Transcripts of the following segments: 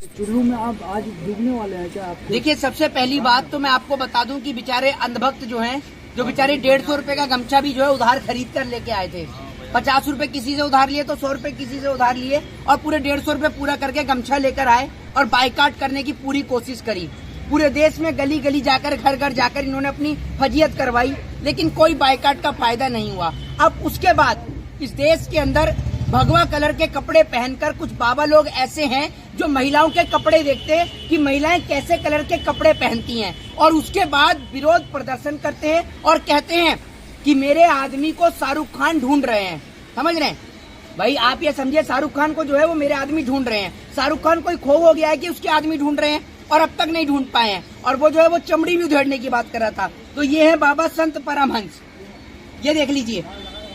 चुल्लू में आप आज डूबने वाले हैं क्या आप? देखिए, सबसे पहली बात तो मैं आपको बता दूं कि बेचारे अंधभक्त जो हैं, जो बेचारे 150 रुपए का गमछा भी जो है उधार खरीद कर लेके आए थे। 50 रुपए किसी से उधार लिए तो 100 रुपए किसी से उधार लिए और पूरे 150 रुपए पूरा करके गमछा लेकर आए और बाइकाट करने की पूरी कोशिश करी। पूरे देश में गली गली जाकर, घर घर जाकर इन्होंने अपनी फजीयत करवाई, लेकिन कोई बाइकाट का फायदा नहीं हुआ। अब उसके बाद इस देश के अंदर भगवा कलर के कपड़े पहनकर कुछ बाबा लोग ऐसे हैं जो महिलाओं के कपड़े देखते हैं कि महिलाएं कैसे कलर के कपड़े पहनती हैं और उसके बाद विरोध प्रदर्शन करते हैं और कहते हैं कि मेरे आदमी को शाहरुख खान ढूंढ रहे हैं। समझ रहे हैं भाई? आप ये समझिए, शाहरुख खान को जो है वो मेरे आदमी ढूंढ रहे हैं। शाहरुख खान कोई खो हो गया है कि उसके आदमी ढूंढ रहे हैं और अब तक नहीं ढूंढ पाए हैं। और वो जो है वो चमड़ी भी उधेड़ने की बात कर रहा था। तो ये है बाबा संत परमहंस। ये देख लीजिए,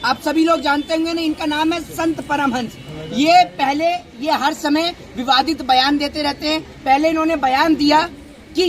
आप सभी लोग जानते होंगे ना, इनका नाम है संत परमहंस। ये हर समय विवादित बयान देते रहते हैं। पहले इन्होंने बयान दिया कि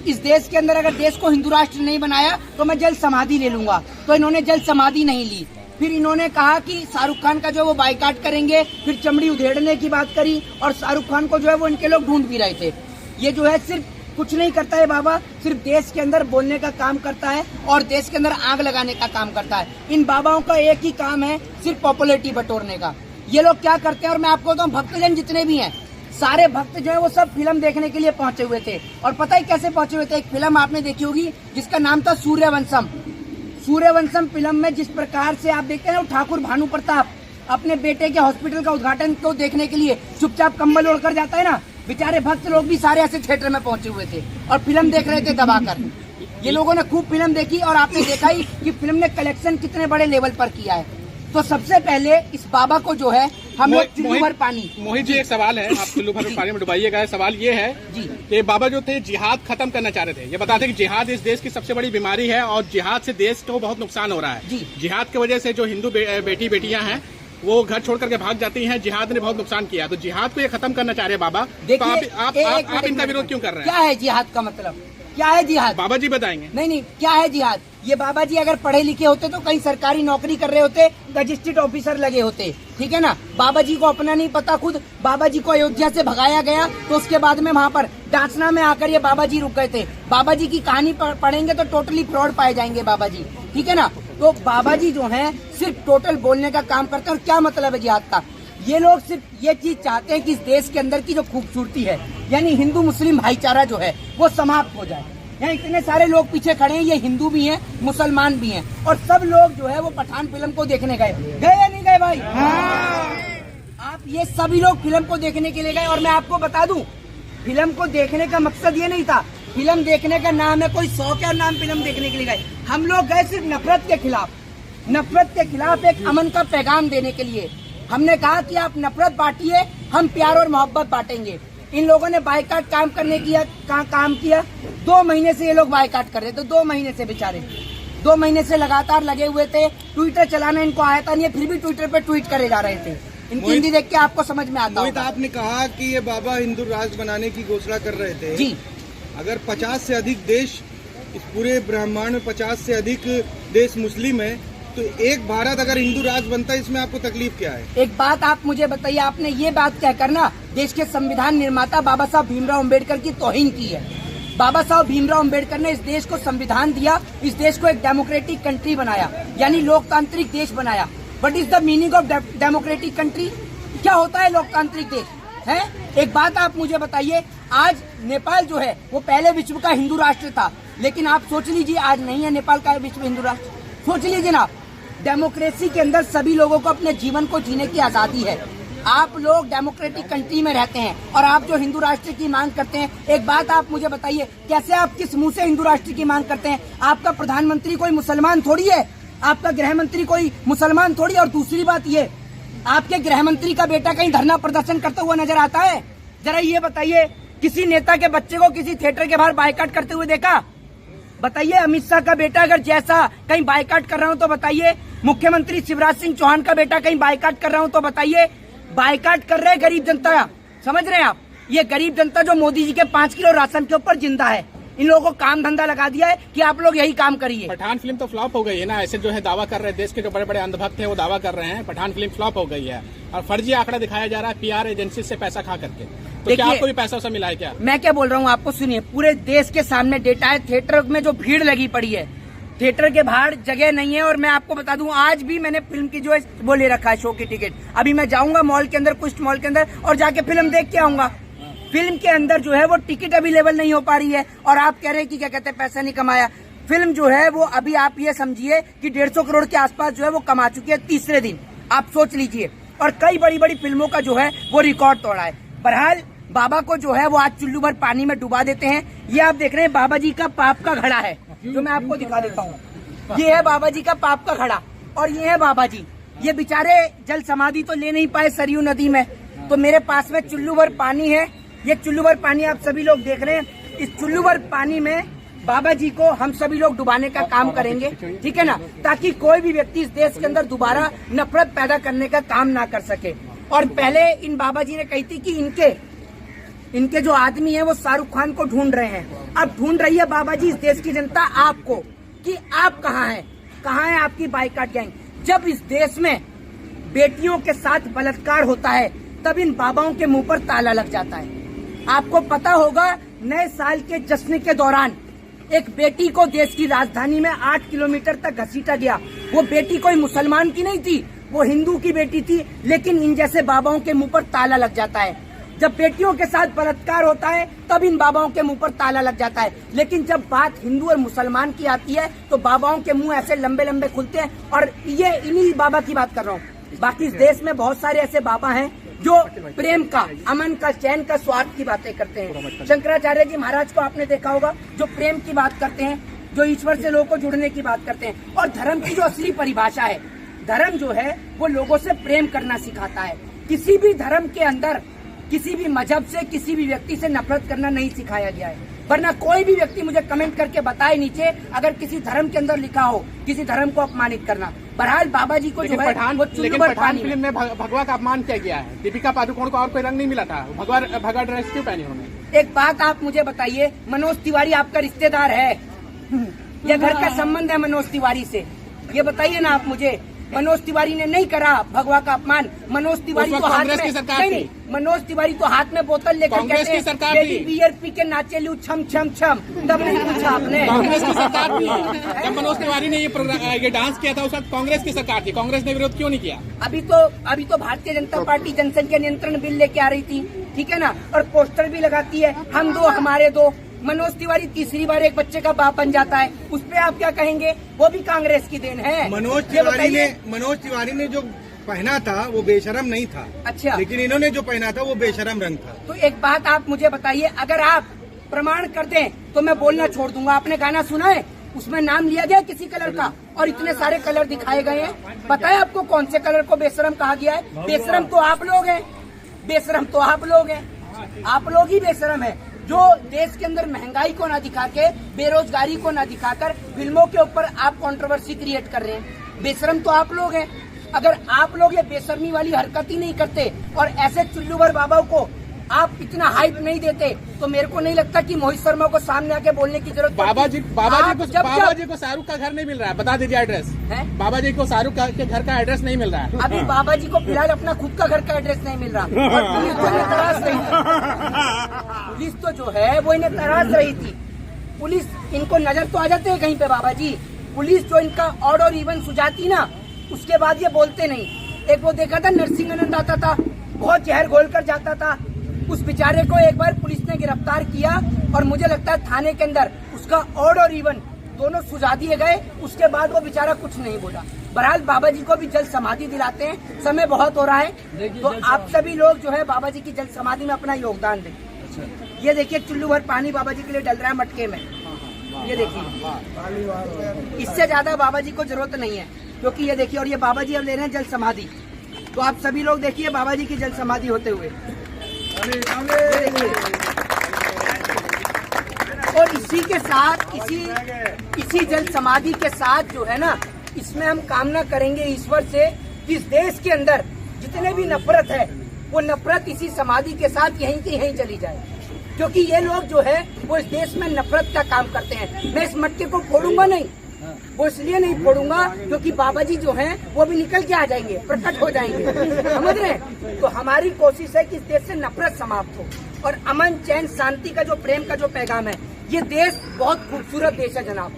इस देश के अंदर अगर देश को हिंदू राष्ट्र नहीं बनाया तो मैं जल समाधि ले लूंगा, तो इन्होंने जल समाधि नहीं ली। फिर इन्होंने कहा कि शाहरुख खान का जो वो बाइकाट करेंगे, फिर चमड़ी उधेड़ने की बात करी और शाहरुख खान को जो है वो इनके लोग ढूंढ भी रहे थे। ये जो है सिर्फ कुछ नहीं करता है बाबा, सिर्फ देश के अंदर बोलने का काम करता है और देश के अंदर आग लगाने का काम करता है। इन बाबाओं का एक ही काम है, सिर्फ पॉपुलैरिटी बटोरने का। ये लोग क्या करते हैं और मैं आपको बताऊं, भक्तजन जितने भी हैं, सारे भक्त जो है वो सब फिल्म देखने के लिए पहुंचे हुए थे। और पता है कैसे पहुंचे हुए थे? एक फिल्म आपने देखी होगी जिसका नाम था सूर्यवंशम। सूर्यवंशम फिल्म में जिस प्रकार से आप देखते हैं, ठाकुर भानु प्रताप अपने बेटे के हॉस्पिटल का उद्घाटन को देखने के लिए चुपचाप कंबल ओढ़कर जाता है ना, बेचारे भक्त लोग भी सारे ऐसे थिएटर में पहुंचे हुए थे और फिल्म देख रहे थे दबाकर। ये लोगों ने खूब फिल्म देखी और आपने देखा ही कि फिल्म ने कलेक्शन कितने बड़े लेवल पर किया है। तो सबसे पहले इस बाबा को जो है हम लोग चुल्लू भर पानी। मोहित जी, एक सवाल है, आप चुल्लू भर पानी में डुबाइएगा। सवाल ये है जी कि बाबा जो थे जिहाद खत्म करना चाह रहे थे। ये बताते हैं कि जिहाद इस देश की सबसे बड़ी बीमारी है और जिहाद से देश को बहुत नुकसान हो रहा है जी। जिहाद की वजह से जो हिंदू बेटियां हैं वो घर छोड़ करके भाग जाती हैं। जिहाद ने बहुत नुकसान किया, तो जिहाद को ये खत्म करना चाह रहे हैं बाबा। तो आप इनका विरोध क्यों कर रहे हैं? क्या है जिहाद का मतलब? क्या है जिहाद? बाबा जी बताएंगे। नहीं, क्या है जिहाद? ये बाबा जी अगर पढ़े लिखे होते तो कहीं सरकारी नौकरी कर रहे होते, रजिस्ट्रेट ऑफिसर लगे होते, ठीक है ना। बाबा जी को अपना नहीं पता खुद। बाबा जी को अयोध्या से भगाया गया तो उसके बाद में वहाँ पर डांसना में आकर ये बाबा जी रुक गए थे। बाबा जी की कहानी पढ़ेंगे तो टोटली फ्रॉड पाए जाएंगे बाबा जी, ठीक है ना। तो बाबा जी जो है सिर्फ टोटल बोलने का काम करते हैं। और क्या मतलब है जिहाद का? ये लोग सिर्फ ये चीज चाहते हैं कि इस देश के अंदर की जो खूबसूरती है, यानी हिंदू मुस्लिम भाईचारा जो है वो समाप्त हो जाए। यहाँ इतने सारे लोग पीछे खड़े हैं, ये हिंदू भी हैं, मुसलमान भी हैं, और सब लोग जो है वो पठान फिल्म को देखने गए या नहीं गए भाई? आप ये सभी लोग फिल्म को देखने के लिए गए। और मैं आपको बता दूं, फिल्म को देखने का मकसद ये नहीं था। फिल्म देखने का नाम है, कोई शौक है नाम फिल्म देखने के लिए गए। हम लोग गए सिर्फ नफरत के खिलाफ एक अमन का पैगाम देने के लिए। हमने कहा कि आप नफरत बांटिए, हम प्यार और मोहब्बत बांटेंगे। इन लोगों ने बाइकाट काम किया। 2 महीने से ये लोग बाइकाट कर रहे थे। 2 महीने से बेचारे 2 महीने से लगातार लगे हुए थे। ट्विटर चलाना इनको आता नहीं है, फिर भी ट्विटर पे ट्वीट करे जा रहे थे। इनकी हिंदी देख के आपको समझ में आता होगा। आपने कहा कि ये बाबा हिंदू राष्ट्र बनाने की घोषणा कर रहे थे जी। अगर 50 से अधिक देश, इस पूरे ब्रह्मांड में 50 से अधिक देश मुस्लिम है, तो एक भारत अगर हिंदू राष्ट्र बनता है, इसमें आपको तकलीफ क्या है? एक बात आप मुझे बताइए, आपने ये बात कहकर ना देश के संविधान निर्माता बाबा साहब भीमराव अम्बेडकर की तौहीन की है। बाबा साहब भीमराव अम्बेडकर ने इस देश को संविधान दिया, इस देश को एक डेमोक्रेटिक कंट्री बनाया, यानी लोकतांत्रिक देश बनाया। What is the meaning of democratic country? क्या होता है लोकतांत्रिक देश है? एक बात आप मुझे बताइए, आज नेपाल जो है वो पहले विश्व का हिंदू राष्ट्र था, लेकिन आप सोच लीजिए आज नहीं है नेपाल का विश्व हिंदू राष्ट्र। सोच लीजिए ना, डेमोक्रेसी के अंदर सभी लोगों को अपने जीवन को जीने की आजादी है। आप लोग डेमोक्रेटिक कंट्री में रहते हैं और आप जो हिंदू राष्ट्र की मांग करते हैं, एक बात आप मुझे बताइए, कैसे आप किस मुंह से हिंदू राष्ट्र की मांग करते हैं? आपका प्रधानमंत्री कोई मुसलमान थोड़ी है, आपका गृह मंत्री कोई मुसलमान थोड़ी। और दूसरी बात ये, आपके गृह मंत्री का बेटा कहीं धरना प्रदर्शन करता हुआ नजर आता है? जरा ये बताइए, किसी नेता के बच्चे को किसी थिएटर के बाहर बाइकाट करते हुए देखा? बताइए, अमित शाह का बेटा अगर जैसा कहीं बाइकाट कर रहा हूं तो बताइए, मुख्यमंत्री शिवराज सिंह चौहान का बेटा कहीं बाइकाट कर रहा हूं तो बताइए। बाइकाट कर रहे गरीब जनता, समझ रहे हैं आप? ये गरीब जनता जो मोदी जी के 5 किलो राशन के ऊपर जिंदा है, इन लोगों को काम धंधा लगा दिया है कि आप लोग यही काम करिए। पठान फिल्म तो फ्लॉप हो गई है ना, ऐसे जो है दावा कर रहे हैं, देश के जो बड़े बड़े अंधभक्त हैं वो दावा कर रहे हैं पठान फिल्म फ्लॉप हो गई है और फर्जी आंकड़ा दिखाया जा रहा है PR एजेंसी से पैसा खा करके। तो क्या आपको भी पैसा वैसा मिला है क्या? मैं क्या बोल रहा हूँ आपको, सुनिए, पूरे देश के सामने डेटा है। थिएटर में जो भीड़ लगी पड़ी है, थिएटर के बाहर जगह नहीं है। और मैं आपको बता दूं, आज भी मैंने फिल्म की जो है वो ले रखा है, शो की टिकट। अभी मैं जाऊंगा मॉल के अंदर, कुछ मॉल के अंदर, और जाके फिल्म देख के आऊंगा। फिल्म के अंदर जो है वो टिकट अवेलेबल नहीं हो पा रही है, और आप कह रहे हैं कि क्या कहते हैं पैसा नहीं कमाया। फिल्म जो है वो अभी आप ये समझिए कि 150 करोड़ के आसपास जो है वो कमा चुकी है तीसरे दिन, आप सोच लीजिए। और कई बड़ी बड़ी फिल्मों का जो है वो रिकॉर्ड तोड़ा है। बहरहाल बाबा को जो है वो आज चुल्लू भर पानी में डुबा देते हैं। ये आप देख रहे हैं बाबा जी का पाप का घड़ा है, जो मैं आपको दिखा देता हूँ। ये है बाबा जी का पाप का घड़ा, और ये है बाबा जी। ये बेचारे जल समाधि तो ले नहीं पाए सरयू नदी में, तो मेरे पास में चुल्लू भर पानी है। ये चुल्लू भर पानी आप सभी लोग देख रहे हैं। इस चुल्लू भर पानी में बाबा जी को हम सभी लोग डुबाने का काम करेंगे, ठीक है ना, ताकि कोई भी व्यक्ति इस देश के अंदर दोबारा नफरत पैदा करने का काम ना कर सके। और पहले इन बाबा जी ने कही थी कि इनके जो आदमी है वो शाहरुख खान को ढूंढ रहे हैं। अब ढूंढ रही है बाबा जी इस देश की जनता आपको, कि आप कहाँ हैं, कहाँ है आपकी बाइकाट गैंग। जब इस देश में बेटियों के साथ बलात्कार होता है, तब इन बाबाओं के मुंह पर ताला लग जाता है। आपको पता होगा, नए साल के जश्न के दौरान एक बेटी को देश की राजधानी में 8 किलोमीटर तक घसीटा गया। वो बेटी कोई मुसलमान की नहीं थी, वो हिंदू की बेटी थी, लेकिन इन जैसे बाबाओं के मुंह पर ताला लग जाता है। जब बेटियों के साथ बलात्कार होता है, तब इन बाबाओं के मुंह पर ताला लग जाता है। लेकिन जब बात हिंदू और मुसलमान की आती है, तो बाबाओं के मुंह ऐसे लंबे लंबे खुलते हैं। और ये इन्हीं बाबा की बात कर रहा हूँ। बाकी इस देश में बहुत सारे ऐसे बाबा हैं जो प्रेम का, अमन का, चैन का, स्वार्थ की बातें करते हैं। शंकराचार्य जी महाराज को आपने देखा होगा, जो प्रेम की बात करते हैं, जो ईश्वर से लोगों को जुड़ने की बात करते हैं। और धर्म की जो असली परिभाषा है, धर्म जो है वो लोगों से प्रेम करना सिखाता है। किसी भी धर्म के अंदर किसी भी मजहब से, किसी भी व्यक्ति से नफरत करना नहीं सिखाया गया है। वरना कोई भी व्यक्ति मुझे कमेंट करके बताए नीचे, अगर किसी धर्म के अंदर लिखा हो किसी धर्म को अपमानित करना। बहरहाल बाबा जी को जो है वो पठान फिल्म में भगवा का अपमान किया गया है। दीपिका पादुकोण को और कोई रंग नहीं मिला था, भगवा ड्रेस क्यों पहनी उन्होंने? एक बात आप मुझे बताइए, मनोज तिवारी आपका रिश्तेदार है या घर का संबंध है मनोज तिवारी से? ये बताइए ना आप मुझे। मनोज तिवारी ने नहीं करा भगवा का अपमान। मनोज तिवारी तो हाथ में नहीं, मनोज तिवारी तो हाथ में बोतल लेकर कहते हैं बियर पी के नाचे लू छम छम छम, तब नहीं पूछा आपने? कांग्रेस की सरकार थी जब मनोज तिवारी ने ये डांस किया था, उस वक्त कांग्रेस की सरकार थी। कांग्रेस ने विरोध क्यों नहीं किया? अभी तो भारतीय जनता पार्टी जनसंख्या नियंत्रण बिल लेके आ रही थी, ठीक है ना, और पोस्टर भी लगाती है, हम दो हमारे दो। मनोज तिवारी तीसरी बार एक बच्चे का बाप बन जाता है, उस पे आप क्या कहेंगे? वो भी कांग्रेस की देन है। मनोज तिवारी ने जो पहना था वो बेशरम नहीं था। अच्छा, लेकिन इन्होंने जो पहना था वो बेशरम रंग था। तो एक बात आप मुझे बताइए, अगर आप प्रमाण कर दें तो मैं बोलना छोड़ दूंगा। आपने गाना सुना है, उसमें नाम लिया गया किसी कलर का, और इतने सारे कलर दिखाए गए हैं। पता है आपको कौन से कलर को बेशरम कहा गया है? बेशरम तो आप लोग हैं, बेशरम तो आप लोग हैं, आप लोग ही बेशरम है, जो देश के अंदर महंगाई को ना दिखा के, बेरोजगारी को ना दिखाकर फिल्मों के ऊपर आप कंट्रोवर्सी क्रिएट कर रहे हैं। बेशरम तो आप लोग हैं। अगर आप लोग ये बेशर्मी वाली हरकत ही नहीं करते और ऐसे चुल्लू भर बाबाओं को आप इतना हाइप नहीं देते, तो मेरे को नहीं लगता कि मोहित शर्मा को सामने आके बोलने की जरूरत। बाबा जी को शाहरुख का घर नहीं मिल रहा है, बता दीजिए एड्रेस है? बाबा जी को शाहरुख के घर का एड्रेस नहीं मिल रहा है। अभी बाबा जी को फिलहाल अपना खुद का घर का एड्रेस नहीं मिल रहा, और पुलिस तो इन्हें तराश रही थी। पुलिस तो जो है वो इन्हें तराश रही थी। पुलिस इनको नजर तो आ जाते हैं कहीं पे बाबा जी। पुलिस जो इनका ऑड और इवन सुझाती ना, उसके बाद ये बोलते नहीं। एक वो देखा था नरसिंह आनंद आता था, बहुत जहर घोल कर जाता था, उस बेचारे को एक बार पुलिस ने गिरफ्तार किया, और मुझे लगता है थाने के अंदर उसका ऑड और इवन दोनों सुझा दिए गए। उसके बाद वो बेचारा कुछ नहीं बोला। बहरहाल बाबा जी को भी जल समाधि दिलाते हैं, समय बहुत हो रहा है, तो आप सभी लोग जो है बाबा जी की जल समाधि में अपना योगदान दें। ये देखिए चुल्लू भर पानी बाबा जी के लिए डल रहा है मटके में, ये देखिए। इससे ज्यादा बाबा जी को जरूरत नहीं है, क्योंकि ये देखिए, और ये बाबा जी अब ले रहे हैं जल समाधि। तो आप सभी लोग देखिए बाबा जी की जल समाधि होते हुए। और इसी के साथ, इसी जल समाधि के साथ जो है ना, इसमें हम कामना करेंगे ईश्वर से कि इस देश के अंदर जितने भी नफरत है, वो नफरत इसी समाधि के साथ यहीं की यहीं चली जाए। क्योंकि ये लोग जो है वो इस देश में नफरत का काम करते हैं। मैं इस मटके को फोड़ूंगा नहीं, वो इसलिए नहीं फोड़ूंगा क्योंकि बाबा जी जो हैं वो भी निकल के आ जाएंगे, प्रकट हो जाएंगे, समझ रहे हैं? तो हमारी कोशिश है कि इस देश से नफरत समाप्त हो। और अमन चैन शांति का जो प्रेम का जो पैगाम है। ये देश बहुत खूबसूरत देश है जनाब,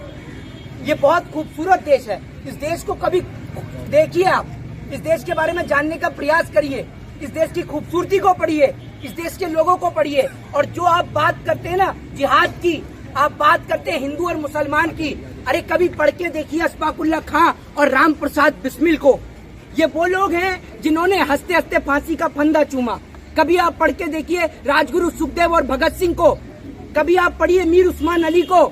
ये बहुत खूबसूरत देश है। इस देश को कभी देखिए, आप इस देश के बारे में जानने का प्रयास करिए, इस देश की खूबसूरती को पढ़िए, इस देश के लोगों को पढ़िए। और जो आप बात करते हैं ना जिहाद की, आप बात करते हैं हिंदू और मुसलमान की, अरे कभी पढ़ के देखिए अशफाकुल्ला खां और राम प्रसाद बिस्मिल को। ये वो लोग हैं जिन्होंने हंसते हंसते फांसी का फंदा चूमा। कभी आप पढ़ के देखिए राजगुरु सुखदेव और भगत सिंह को, कभी आप पढ़िए मीर उस्मान अली को।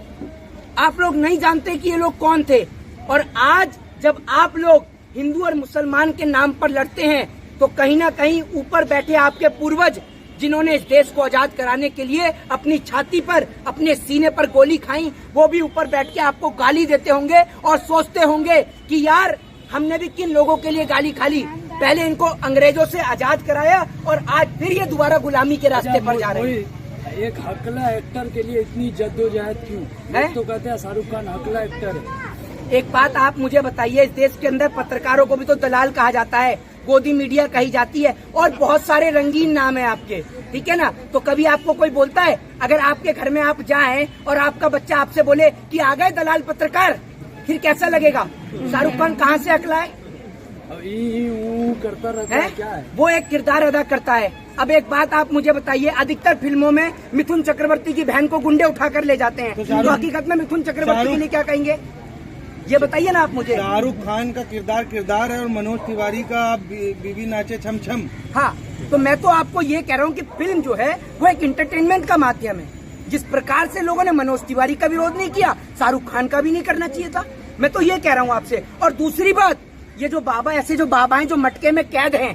आप लोग नहीं जानते कि ये लोग कौन थे। और आज जब आप लोग हिंदू और मुसलमान के नाम पर लड़ते हैं तो कहीं ना कहीं ऊपर बैठे आपके पूर्वज जिन्होंने इस देश को आजाद कराने के लिए अपनी छाती पर, अपने सीने पर गोली खाई, वो भी ऊपर बैठ के आपको गाली देते होंगे और सोचते होंगे कि यार हमने भी किन लोगों के लिए गाली खा ली। पहले इनको अंग्रेजों से आजाद कराया और आज फिर ये दोबारा गुलामी के रास्ते पर जा रहे हैं। एक हकला एक्टर के लिए इतनी जद्दोजहद क्यों? लोग तो कहते हैं शाहरुख खान हकला एक्टर है। एक बात आप मुझे बताइए, इस देश के अंदर पत्रकारों को भी तो दलाल कहा जाता है, गोदी मीडिया कही जाती है और बहुत सारे रंगीन नाम है आपके, ठीक है ना। तो कभी आपको कोई बोलता है, अगर आपके घर में आप जाएं और आपका बच्चा आपसे बोले कि आ गए दलाल पत्रकार, फिर कैसा लगेगा? शाहरुख खान कहाँ से अकला है? करता रहता है, क्या है? वो एक किरदार अदा करता है। अब एक बात आप मुझे बताइए, अधिकतर फिल्मों में मिथुन चक्रवर्ती की बहन को गुंडे उठाकर ले जाते हैं, तो हकीकत में मिथुन चक्रवर्ती के लिए क्या कहेंगे? ये बताइए ना आप मुझे। शाहरुख खान का किरदार है और मनोज तिवारी का बीबी नाचे छम छम। हाँ, तो मैं तो आपको ये कह रहा हूँ कि फिल्म जो है वो एक एंटरटेनमेंट का माध्यम है। जिस प्रकार से लोगों ने मनोज तिवारी का विरोध नहीं किया, शाहरुख खान का भी नहीं करना चाहिए था। मैं तो ये कह रहा हूँ आपसे। और दूसरी बात, ये जो बाबा, ऐसे जो बाबा हैं जो मटके में कैद हैं,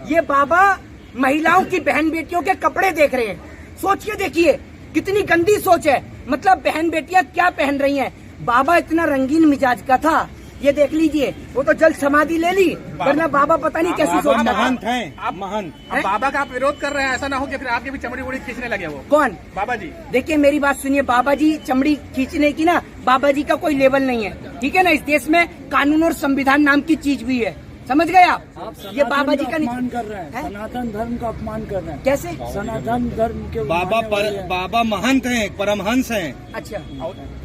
ये बाबा महिलाओं की बहन बेटियों के कपड़े देख रहे हैं। सोच के देखिए कितनी गंदी सोच है। मतलब बहन बेटियां क्या पहन रही हैं। बाबा इतना रंगीन मिजाज का था, ये देख लीजिए, वो तो जल समाधि ले ली, वरना बाबा पता नहीं कैसी सोच का। महंत हैं, आप महंत। बाबा का आप विरोध कर रहे हैं, ऐसा ना हो कि फिर आपकी भी चमड़ी उड़ी खींचने लगे वो। कौन? बाबा जी। देखिए मेरी बात सुनिए, बाबा जी चमड़ी खींचने की ना, बाबा जी का कोई लेवल नहीं है, ठीक है ना। इस देश में कानून और संविधान नाम की चीज भी है, समझ गए आप? ये बाबा जी का अपमान कर रहे हैं, सनातन धर्म का अपमान कर रहे हैं। कैसे? सनातन धर्म के बाबा महंत हैं, परमहंस हैं। अच्छा,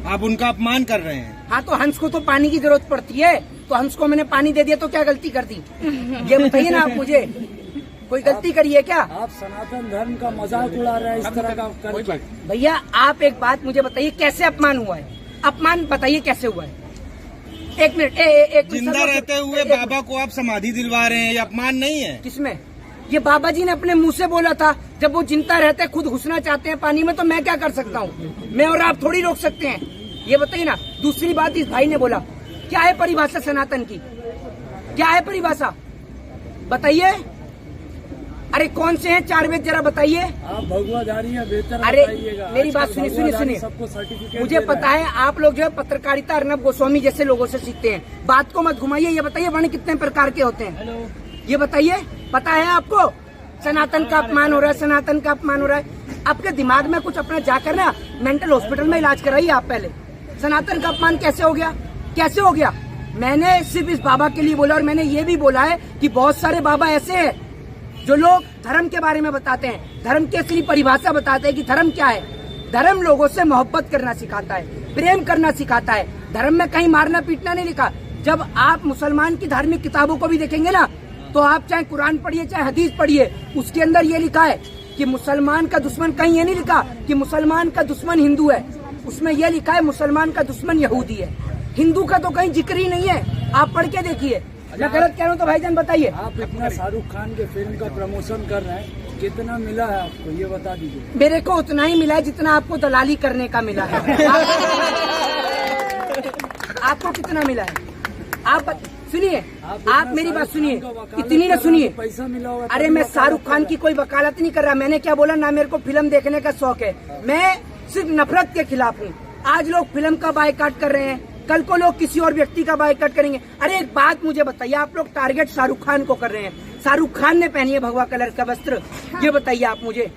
आप उनका अपमान कर रहे हैं। हाँ, तो हंस को तो पानी की जरूरत पड़ती है, तो हंस को मैंने पानी दे दिया तो क्या गलती कर दी? ये बताइए ना आप मुझे, कोई गलती करिए क्या? आप सनातन धर्म का मजाक उड़ा रहे हैं इस तरह का। भैया आप एक बात मुझे बताइए, कैसे अपमान हुआ है? अपमान बताइए कैसे हुआ है? एक मिनट, एक जिंदा रहते हुए बाबा को आप समाधि दिलवा रहे हैं, ये अपमान नहीं है? किसमें? ये बाबा जी ने अपने मुंह से बोला था, जब वो जिंदा रहते खुद घुसना चाहते हैं पानी में, तो मैं क्या कर सकता हूँ? मैं और आप थोड़ी रोक सकते हैं, ये बताइए ना। दूसरी बात, इस भाई ने बोला, क्या है परिभाषा सनातन की? क्या है परिभाषा बताइए? अरे कौन से हैं चार वेद, जरा बताइए। आप भगवाधारी हैं, बेहतर अरे मेरी बात सुनिए, सबको सर्टिफिकेट मुझे पता है आप लोग जो है पत्रकारिता अर्नब गोस्वामी जैसे लोगों से सीखते हैं। बात को मत घुमाइए। ये बताइए वर्ण कितने प्रकार के होते हैं? ये बताइए, पता है आपको? सनातन का अपमान हो रहा है, सनातन का अपमान हो रहा है। आपके दिमाग में कुछ अपना जाकर ना मेंटल हॉस्पिटल में इलाज कराइए आप पहले। सनातन का अपमान कैसे हो गया? कैसे हो गया? मैंने सिर्फ इस बाबा के लिए बोला, और मैंने ये भी बोला है कि बहुत सारे बाबा ऐसे हैं जो लोग धर्म के बारे में बताते हैं, धर्म की असली परिभाषा बताते हैं कि धर्म क्या है। धर्म लोगों से मोहब्बत करना सिखाता है, प्रेम करना सिखाता है। धर्म में कहीं मारना पीटना नहीं लिखा। जब आप मुसलमान की धार्मिक किताबों को भी देखेंगे ना, तो आप चाहे कुरान पढ़िए चाहे हदीस पढ़िए, उसके अंदर ये लिखा है कि मुसलमान का दुश्मन, कहीं ये नहीं लिखा कि मुसलमान का दुश्मन हिंदू है, उसमें यह लिखा है मुसलमान का दुश्मन यहूदी है। हिंदू का तो कहीं जिक्र ही नहीं है, आप पढ़ के देखिए। मैं गलत कह रहा हूँ तो भाईजान बताइए। आप इतना शाहरुख खान के फिल्म का प्रमोशन कर रहे हैं, कितना मिला है आपको ये बता दीजिए। मेरे को उतना ही मिला है जितना आपको दलाली करने का मिला है। आपको कितना मिला है? आप सुनिए, आप मेरी बात सुनिए, इतनी ना सुनिए। पैसा मिला होगा। अरे मैं शाहरुख खान की कोई वकालत नहीं कर रहा। मैंने क्या बोला ना, मेरे को फिल्म देखने का शौक है, मैं सिर्फ नफरत के खिलाफ हूँ। आज लोग फिल्म का बायकॉट कर रहे हैं, कल को लोग किसी और व्यक्ति का बायकॉट करेंगे। अरे एक बात मुझे बताइए, आप लोग टारगेट शाहरुख खान को कर रहे हैं। शाहरुख खान ने पहनी है भगवा कलर का वस्त्र, ये बताइए आप मुझे।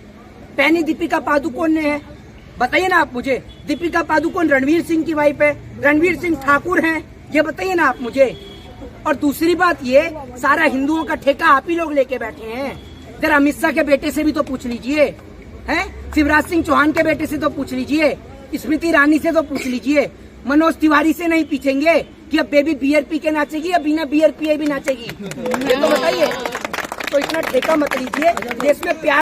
पहनी दीपिका पादुकोण ने है, बताइए ना आप मुझे। दीपिका पादुकोण रणवीर सिंह की वाइफ है, रणवीर सिंह ठाकुर हैं, ये बताइए ना आप मुझे। और दूसरी बात, ये सारा हिंदुओं का ठेका आप ही लोग लेके बैठे हैं। जरा अमित शाह के बेटे से भी तो पूछ लीजिए, हैं? शिवराज सिंह चौहान के बेटे से तो पूछ लीजिए, स्मृति ईरानी से तो पूछ लीजिए, मनोज तिवारी से नहीं पूछेंगे कि अब बेबी बियर पी के नाचेगी या बिना बियर पिए भी नाचेगी, ये तो बताइए। तो इतना ठेका मत लीजिए, देश में प्यार